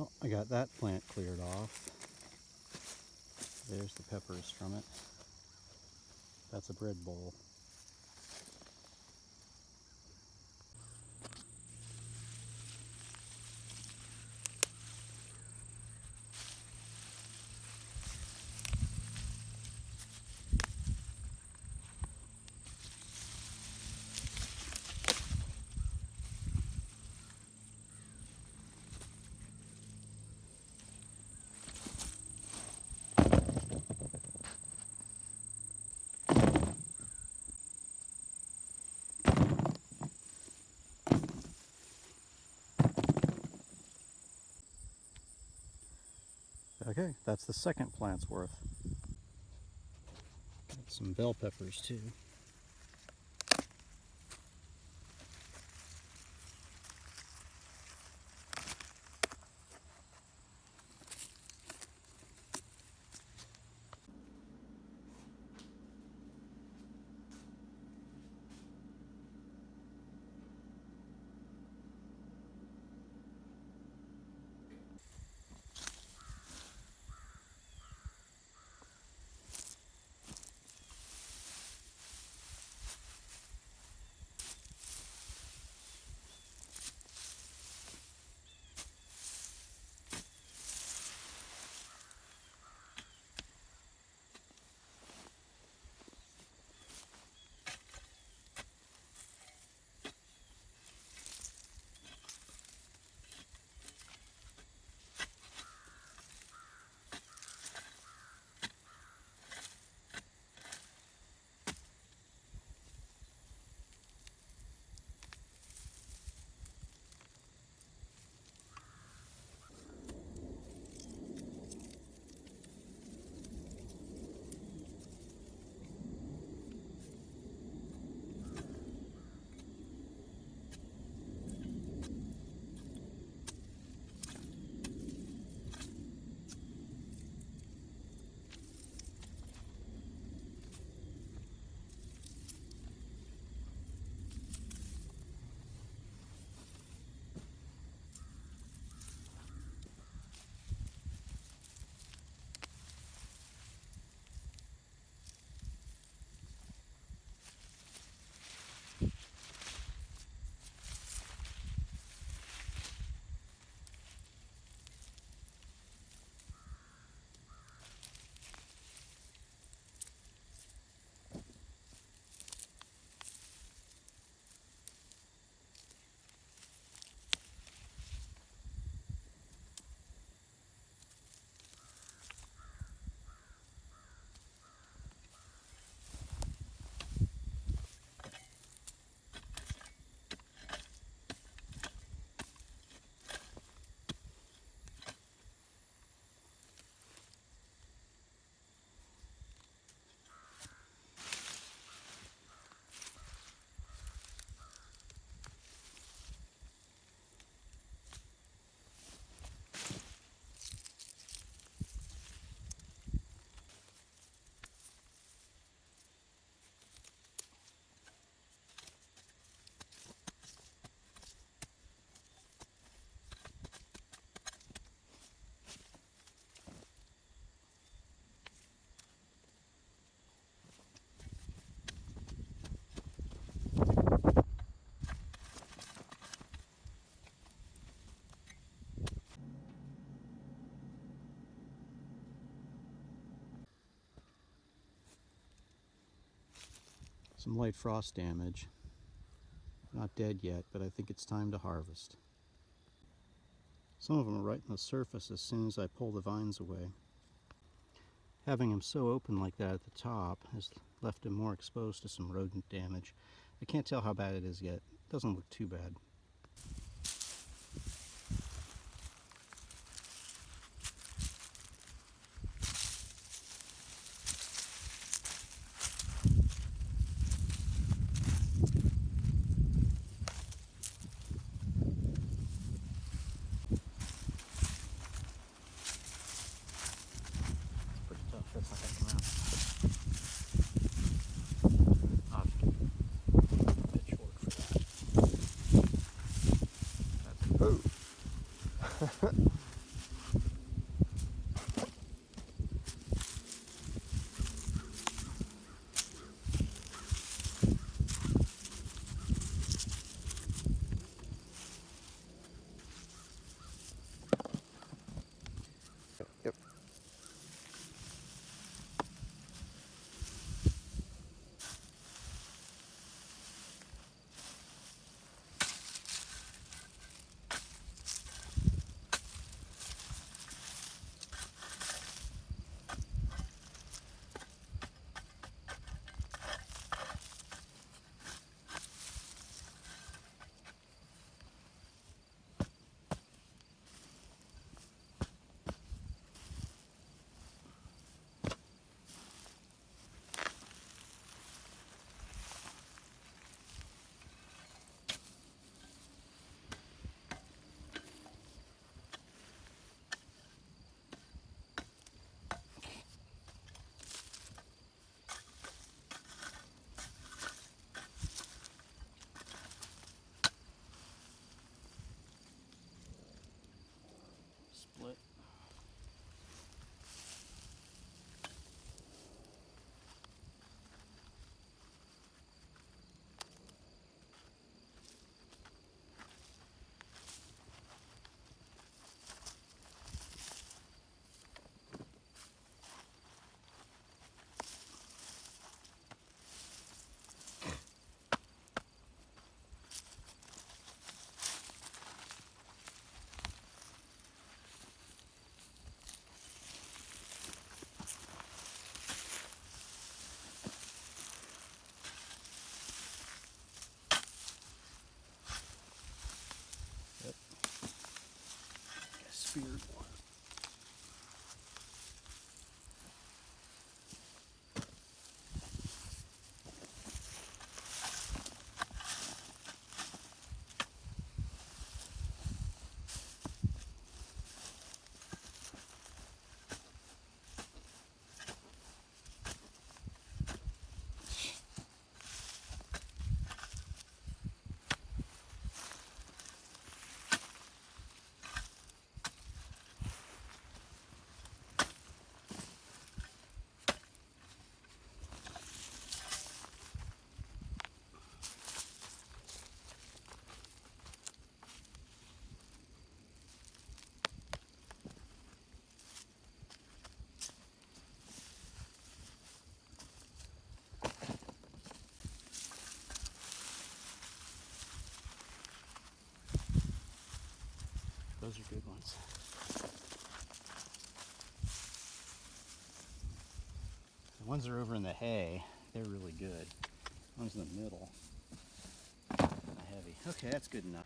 Well, I got that plant cleared off. There's the peppers from it. That's a bread bowl. Okay, that's the second plant's worth. Got some bell peppers too. Some light frost damage. Not dead yet, but I think it's time to harvest. Some of them are right in the surface as soon as I pull the vines away. Having them so open like that at the top has left them more exposed to some rodent damage. I can't tell how bad it is yet. It doesn't look too bad. It's pretty tough. That's not gonna come out. I'll have to get a pitchfork for that. beard one. Those are good ones. The ones that are over in the hay, they're really good. The ones in the middle, heavy. Okay, that's good enough.